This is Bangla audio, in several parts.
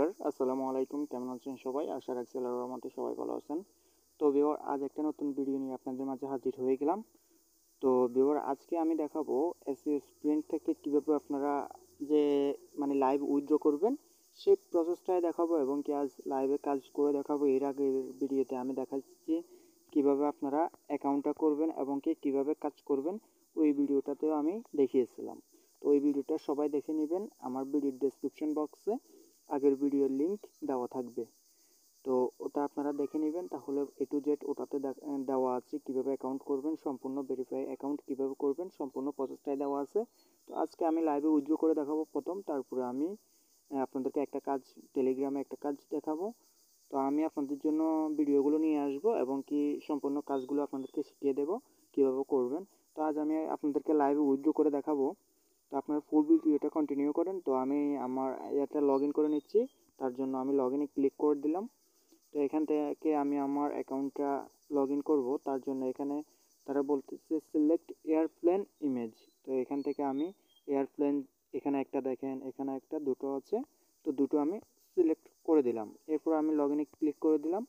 ভিউয়ার আসসালামু আলাইকুম, কেমন আছেন সবাই? আশা রাখছি আল্লাহর রহমতে সবাই ভালো আছেন। তো ভিউয়ার আজ একটা নতুন ভিডিও নিয়ে আপনাদের মাঝে হাজির হয়ে গেলাম। তো ভিউয়ার আজকে আমি দেখাবো এসইও স্প্রিন্ট থেকে কীভাবে আপনারা যে লাইভ উইথড্র করবেন সেই প্রসেসটাই দেখাবো, এবং কি আজ লাইভে কাজ করে দেখাবো। এর আগের ভিডিওতে আমি দেখাচ্ছি কীভাবে আপনারা অ্যাকাউন্টটা করবেন এবং কি কীভাবে কাজ করবেন, ওই ভিডিওটাতেও আমি দেখিয়েছিলাম। তো ওই ভিডিওটা সবাই দেখে নেবেন, আমার ভিডিওর ডেসক্রিপশন বক্সে আগের ভিডিওর লিংক দেওয়া থাকবে। তো ওটা আপনারা দেখে নেবেন, তাহলে এ টু জেড ওটাতে দেওয়া আছে কীভাবে অ্যাকাউন্ট করবেন, সম্পূর্ণ ভেরিফাই অ্যাকাউন্ট কীভাবে করবেন, সম্পূর্ণ প্রসেসটাই দেওয়া আছে। তো আজকে আমি লাইভে উইথড্র করে দেখাবো প্রথম, তারপরে আমি আপনাদেরকে একটা কাজ, টেলিগ্রামে একটা কাজ দেখাবো। তো আমি আপনাদের জন্য ভিডিওগুলো নিয়ে আসবো এবং কি সম্পূর্ণ কাজগুলো আপনাদেরকে শিখিয়ে দেবো কীভাবে করবেন। তো আজ আমি আপনাদেরকে লাইভে উইথড্র করে দেখাবো। তো আপনারা ফুল ভিডিওটা কন্টিনিউ করেন। তো আমি আমার এটা লগ ইন করে নিচ্ছি, তার জন্য আমি লগ ইনে ক্লিক করে দিলাম। তো এখান থেকে আমি আমার অ্যাকাউন্টটা লগ ইন করবো, তার জন্য এখানে তারা বলতেছে সিলেক্ট এয়ারপ্লেন ইমেজ। তো এখান থেকে আমি এয়ারপ্লেন, এখানে একটা দেখেন, এখানে একটা, দুটো আছে, তো দুটো আমি সিলেক্ট করে দিলাম। এরপর আমি লগ ইনে ক্লিক করে দিলাম।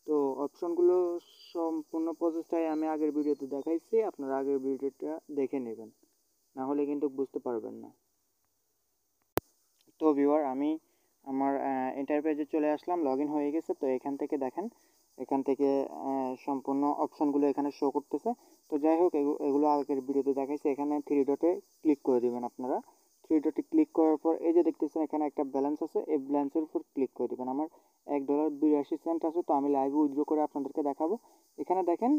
তো অপশনগুলো সম্পূর্ণ প্রসেসটাই আমি আগের ভিডিওতে দেখাইছি, আপনারা আগের ভিডিওটা দেখে নেবেন, না হলে কিন্তু বুঝতে পারবেন না। তো ভিউয়ার আমি আমার ইন্টারপেজে চলে আসলাম, লগ ইন হয়ে গেছে। তো এখান থেকে দেখেন, এখান থেকে সম্পূর্ণ অপশানগুলো এখানে শো করতেছে। তো যাই হোক, এগুলো আগের ভিডিওতে দেখাইছে। এখানে থ্রি ডটে ক্লিক করে দেবেন আপনারা। থ্রি ডটে ক্লিক করার পর এই যে দেখতেছেন এখানে একটা ব্যালেন্স আছে, এই ব্যালেন্সের উপর ক্লিক করে দেবেন। আমার $1.82 আছে। তো আমি লাইভে উইথড্র করে আপনাদেরকে দেখাবো। এখানে দেখেন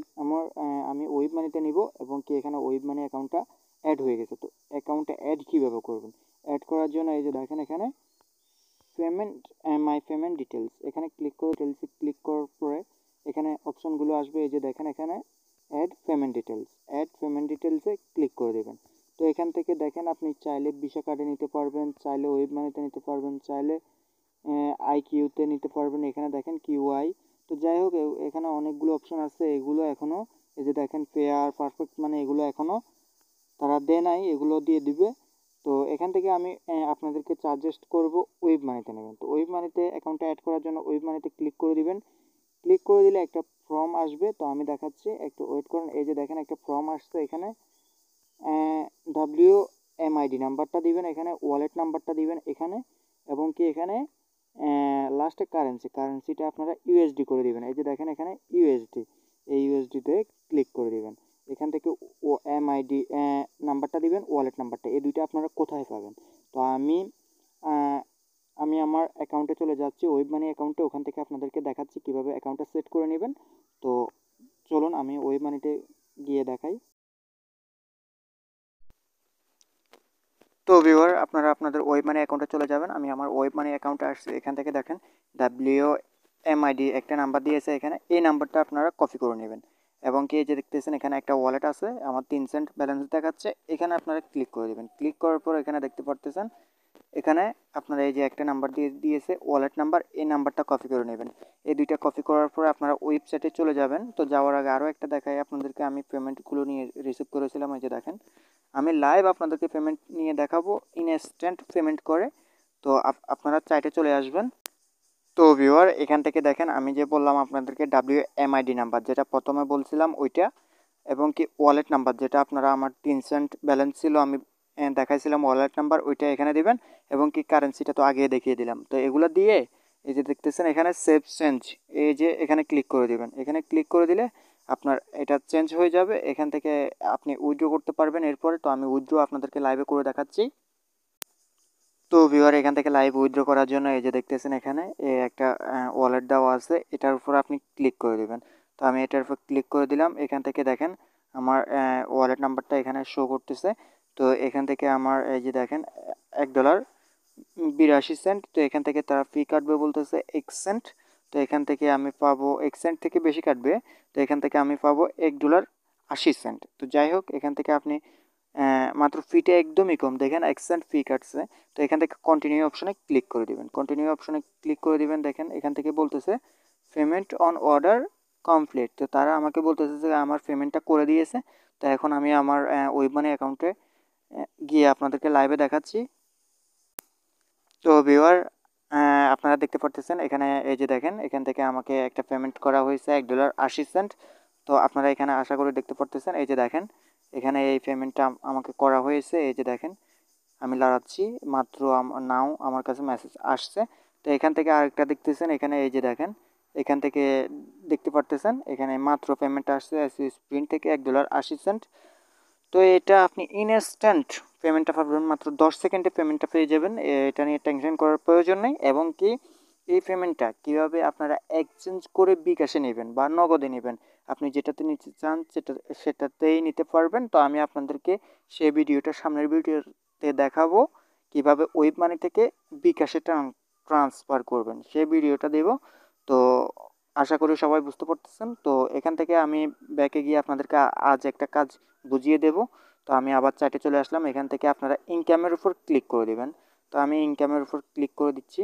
আমি ওয়েব মানিতে নিব, এবং কি এখানে ওয়েব মানি অ্যাকাউন্টটা অ্যাড হয়ে গেছে। তো অ্যাকাউন্টটা অ্যাড কীভাবে করবেন, অ্যাড করার জন্য এই যে দেখেন এখানে পেমেন্ট, মাই পেমেন্ট ডিটেলস, এখানে ক্লিক করে ডিটেলসে ক্লিক করার পরে এখানে অপশনগুলো আসবে। এই যে দেখেন এখানে add payment details, add payment ডিটেলসে ক্লিক করে দেবেন। তো এখান থেকে দেখেন আপনি চাইলে ভিসা কার্ডে নিতে পারবেন, চাইলে ওয়েব মানিতে নিতে পারবেন, চাইলে আইকিউতে নিতে পারবেন। এখানে দেখেন কিউআই। তো যাই হোক, এখানে অনেকগুলো অপশন আছে। এগুলো এখনও এই যে দেখেন ফেয়ার, পারফেক্ট মানে এগুলো এখনও তারা দেয় নাই, এগুলো দিয়ে দিবে। তো এখান থেকে আমি আপনাদেরকে সাজেস্ট করব ওয়েব মানিতে নেবেন। তো ওয়েব মানিতে অ্যাকাউন্টটা অ্যাড করার জন্য ওয়েব মানিতে ক্লিক করে দিবেন। ক্লিক করে দিলে একটা ফর্ম আসবে। তো আমি দেখাচ্ছি, একটু ওয়েট করেন। এই যে দেখেন একটা ফর্ম আসছে, এখানে WMID নাম্বারটা দিবেন, এখানে ওয়ালেট নাম্বারটা দিবেন এখানে, এবং কি এখানে লাস্টে কারেন্সিটা আপনারা ইউএসডি করে দিবেন। এই যে দেখেন এখানে ইউএসডি, এই ইউএসডিতে ক্লিক করে দিবেন। এখান থেকে MID নাম্বারটা দিবেন, ওয়ালেট নাম্বারটা, এই দুইটা আপনারা কোথায় পাবেন। তো আমি আমার অ্যাকাউন্টে চলে যাচ্ছি, ওয়েব মানি অ্যাকাউন্টে। ওখান থেকে আপনাদেরকে দেখাচ্ছি কীভাবে অ্যাকাউন্টটা সেট করে নেবেন। তো চলুন আমি ওয়েব মানিতে গিয়ে দেখাই। তো ভিউয়ার আপনারা আপনাদের ওয়েব মানি অ্যাকাউন্টে চলে যাবেন। আমি আমার ওয়েব মানি অ্যাকাউন্টে আসছি। এখান থেকে দেখেন WMID একটা নাম্বার দিয়েছে, এখানে এই নাম্বারটা আপনারা কপি করে নেবেন, এবং কি এই যে দেখতেছেন এখানে একটা ওয়ালেট আছে, আমার 3 সেন্ট ব্যালেন্স দেখাচ্ছে। এখানে আপনারা ক্লিক করে দেবেন। ক্লিক করার পর এখানে দেখতে পারতেছেন এখানে আপনারা এই যে একটা নাম্বার দিয়েছে ওয়ালেট নাম্বার, এই নাম্বারটা কপি করে নেবেন। এই দুইটা কপি করার পর আপনারা ওয়েবসাইটে চলে যাবেন। তো যাওয়ার আগে আরও একটা দেখাই আপনাদেরকে, আমি পেমেন্টগুলো নিয়ে রিসিভ করেছিলাম। এই যে দেখেন আমি লাইভ আপনাদেরকে পেমেন্ট নিয়ে দেখাবো, ইনস্ট্যান্ট পেমেন্ট করে। তো আপনারা চাইটে চলে আসবেন। তো ভিউয়ার এখান থেকে দেখেন আমি যে বললাম আপনাদেরকে WMID নাম্বার, যেটা প্রথমে বলছিলাম ওইটা, এবং কি ওয়ালেট নাম্বার, যেটা আপনারা আমার 3 সেন্ট ব্যালেন্স ছিল, আমি দেখাইছিলাম ওয়ালেট নাম্বার, ওইটা এখানে দিবেন, এবং কি কারেন্সিটা তো আগে দেখিয়ে দিলাম। তো এগুলো দিয়ে এই যে দেখতেছেন এখানে সেভ চেঞ্জ, এই যে এখানে ক্লিক করে দিবেন। এখানে ক্লিক করে দিলে আপনার এটা চেঞ্জ হয়ে যাবে, এখান থেকে আপনি উইথড্র করতে পারবেন এরপরে। তো আমি উইথড্র আপনাদেরকে লাইভে করে দেখাচ্ছি। তো ভিউয়ার এখান থেকে লাইভ উইথড্র করার জন্য এই যে দেখতেছেন এখানে একটা ওয়ালেট দেওয়া আছে, এটার উপর আপনি ক্লিক করে দেবেন। তো আমি এটার উপর ক্লিক করে দিলাম। এখান থেকে দেখেন আমার ওয়ালেট নাম্বারটা এখানে শো করতেছে। তো এখান থেকে আমার এই যে দেখেন $1.82। তো এখান থেকে তারা ফি কাটবে বলতেছে 1 সেন্ট। তো এখান থেকে আমি পাবো 1 সেন্ট থেকে বেশি কাটবে। তো এখান থেকে আমি পাবো $1.80। তো যাই হোক, এখান থেকে আপনি মাত্র ফিটা একদমই কম, দেখেন 1 সেন্ট ফি কাটছে। তো এখান থেকে কন্টিনিউ অপশনে ক্লিক করে দিবেন। কন্টিনিউ অপশনে ক্লিক করে দিবেন। দেখেন এখান থেকে বলতেছে পেমেন্ট অন অর্ডার কমপ্লিট। তো তারা আমাকে বলতেছে যে আমার পেমেন্টটা করে দিয়েছে। তো এখন আমি আমার ওয়েব মানি অ্যাকাউন্টে গিয়ে আপনাদেরকে লাইভে দেখাচ্ছি। তো ভিউয়ার আপনারা দেখতে পারতেছেন এখানে এই যে দেখেন এখান থেকে আমাকে একটা পেমেন্ট করা হয়েছে $1.80। তো আপনারা এখানে আশা করি দেখতে পারতেছেন এই যে দেখেন এখানে এই পেমেন্টটা আমাকে করা হয়েছে। এই যে দেখেন আমি লড়াচ্ছি মাত্র নাও আমার কাছে মেসেজ আসছে। তো এখান থেকে আরেকটা দেখতেছেন এখানে এই যে দেখেন এখান থেকে দেখতে পারতেছেন এখানে মাত্র পেমেন্ট আসছে স্প্রিন্ট থেকে $1.80। তো এটা আপনি ইনস্ট্যান্ট পেমেন্টটা পাবেন, মাত্র 10 সেকেন্ডে পেমেন্টটা পেয়ে যাবেন। এটা নিয়ে টেনশন করার প্রয়োজন নেই। এবং কি এই পেমেন্টটা কীভাবে আপনারা এক্সচেঞ্জ করে বিকাশে নেবেন বা নগদে নেবেন, আপনি যেটাতে নিতে চান সেটাতেই নিতে পারবেন। তো আমি আপনাদেরকে সেই ভিডিওটা সামনের ভিডিওতে দেখাবো কিভাবে ওয়েব মানি থেকে বিকাশে ট্রান্সফার করবেন, সেই ভিডিওটা দেব। তো আশা করি সবাই বুঝতে পারতেছেন। তো এখান থেকে আমি ব্যাকে গিয়ে আপনাদেরকে আজ একটা কাজ বুঝিয়ে দেব। তো আমি আবার চার্টে চলে আসলাম। এখান থেকে আপনারা ইনকামের উপর ক্লিক করে দেবেন। তো আমি ইনকামের উপর ক্লিক করে দিচ্ছি।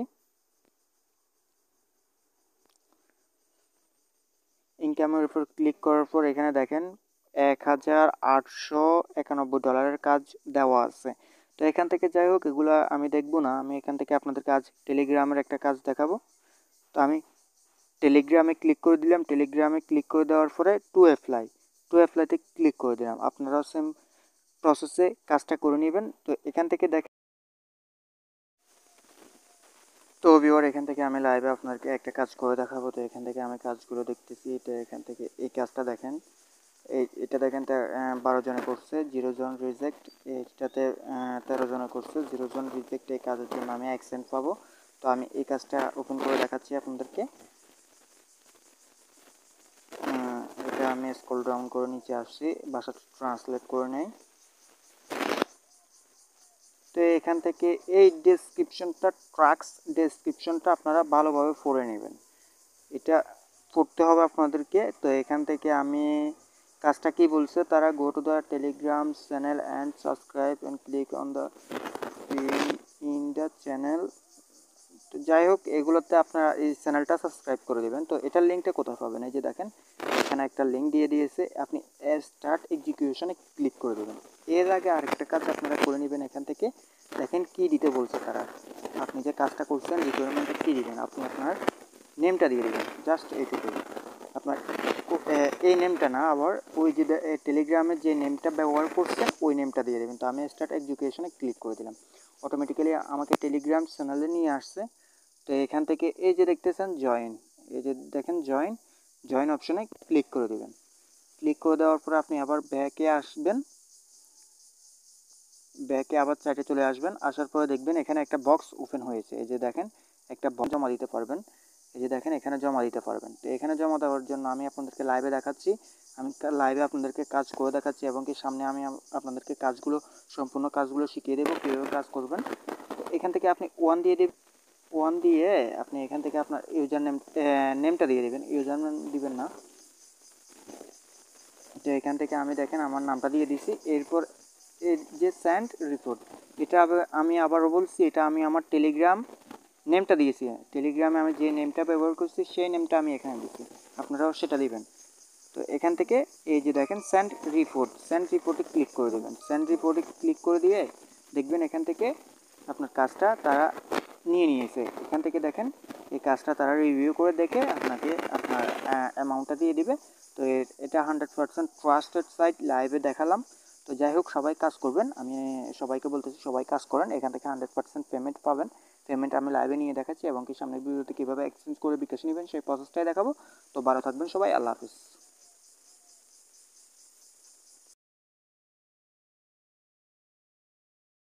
ইনকামের উপর ক্লিক করার পর এখানে দেখেন $1,891 কাজ দেওয়া আছে। তো এখান থেকে যাই হোক এগুলো আমি দেখবো না, আমি এখান থেকে আপনাদের কাজ টেলিগ্রামের একটা কাজ দেখাবো। তো আমি টেলিগ্রামে ক্লিক করে দিলাম। টেলিগ্রামে ক্লিক করে দেওয়ার পরে টু অ্যাপ্লাইতে ক্লিক করে দিলাম। আপনারাও সেম প্রসেসে কাজটা করে নেবেন। তো এখান থেকে দেখেন, তো ভিউয়ার এখান থেকে আমি লাইভে আপনাকে একটা কাজ করে দেখাবো। তো এখান থেকে আমি কাজগুলো দেখতেছি। তো এখান থেকে এই কাজটা দেখেন, এটা দেখেন 12 জনে করছে, 0 জন রিজেক্ট। এইটাতে 13 জনে করছে, 0 জন রিজেক্ট। এই কাজের জন্য আমি অ্যাকসেন্ট পাবো। তো আমি এই কাজটা ওপেন করে দেখাচ্ছি আপনাদেরকে। এটা আমি স্ক্রল ডাউন করে নিচে আসছি, ভাষাটা ট্রান্সলেট করে নেই। তো এখান থেকে এই ট্রাক্স ডেসক্রিপশনটা আপনারা ভালোভাবে পড়ে নেবেন, এটা পড়তে হবে আপনাদেরকে। তো এখান থেকে আমি কাজটা কি বলছে, তারা go to the Telegram channel and subscribe and click on the in the channel. তো যাই হোক এগুলোতে আপনারা এই চ্যানেলটা সাবস্ক্রাইব করে দেবেন। তো এটার লিঙ্কটা কোথায় পাবেন, এই যে দেখেন এখানে একটা লিঙ্ক দিয়ে দিয়েছে, আপনি স্টার্ট এক্সিকিউশনে ক্লিক করে দেবেন। এর আগে আরেকটা কাজ আপনারা করে নেবেন। এখান থেকে দেখেন কি দিতে বলছে তারা, আপনি যে কাজটা করছেন রিকোয়ারমেন্টটা কী দিবেন, আপনি আপনার নেমটা দিয়ে দেবেন, জাস্ট এইটুকুই। আপনার এই নেমটা না, আবার ওই যে টেলিগ্রামের যে নেমটা ব্যবহার করছেন ওই নেমটা দিয়ে দেবেন। তো আমি স্টার্ট এডুকেশনে ক্লিক করে দিলাম, অটোমেটিক্যালি আমাকে টেলিগ্রাম চ্যানেলে নিয়ে আসছে। তো এখান থেকে এই যে দেখতেছেন জয়েন, এই যে দেখেন জয়েন অপশনে ক্লিক করে দেবেন। ক্লিক করে দেওয়ার পরে আপনি আবার ব্যাকে আসবেন, ব্যাকে আবার চার্টে চলে আসবেন। আসার পরে দেখবেন এখানে একটা বক্স ওপেন হয়েছে, এই যে দেখেন একটা জমা দিতে পারবেন, এই যে দেখেন এখানে জমা দিতে পারবেন। তো এখানে জমা দেওয়ার জন্য আমি আপনাদেরকে লাইভে দেখাচ্ছি, আমি লাইভে আপনাদেরকে কাজ করে দেখাচ্ছি এবং কি সামনে আমি আপনাদেরকে কাজগুলো সম্পূর্ণ কাজগুলো শিখিয়ে দেবো কীভাবে কাজ করবেন। তো এখান থেকে আপনি ওয়ান দিয়ে আপনি এখান থেকে আপনার ইউজার নেমটা দিয়ে দেবেন, ইউজার নেম দিবেন না। তো এখান থেকে আমি দেখেন আমার নামটা দিয়ে দিছি। এরপর এর যে সেন্ড রিপোর্ট, এটা আমি আবারও বলছি, এটা আমি আমার টেলিগ্রাম নেমটা দিয়েছি, টেলিগ্রামে আমি যে নেমটা ব্যবহার করছি সেই নেমটা আমি এখানে দিচ্ছি, আপনারাও সেটা দিবেন। তো এখান থেকে এই যে দেখেন সেন্ড রিপোর্টে ক্লিক করে দেবেন। সেন্ড রিপোর্টে ক্লিক করে দিয়ে দেখবেন এখান থেকে আপনার কাজটা তারা নিয়ে নিয়েছে। এখান থেকে দেখেন এই কাজটা তারা রিভিউ করে দেখে আপনাকে আপনার অ্যামাউন্টটা দিয়ে দিবে। তো এটা 100% ট্রাস্টেড সাইট, লাইভে দেখালাম। তো যাই হোক সবাই কাজ করবেন, আমি সবাইকে বলতেছি সবাই কাজ করেন, এখান থেকে 100% পেমেন্ট পাবেন। পেমেন্ট আমি লাইভে নিয়ে দেখাচ্ছি এবং কি সামনের ভিডিওতে কীভাবে এক্সচেঞ্জ করে বিকাশ নেবেন সেই প্রসেসটাই দেখাবো। তো ভালো থাকবেন সবাই, আল্লাহ হাফিজ।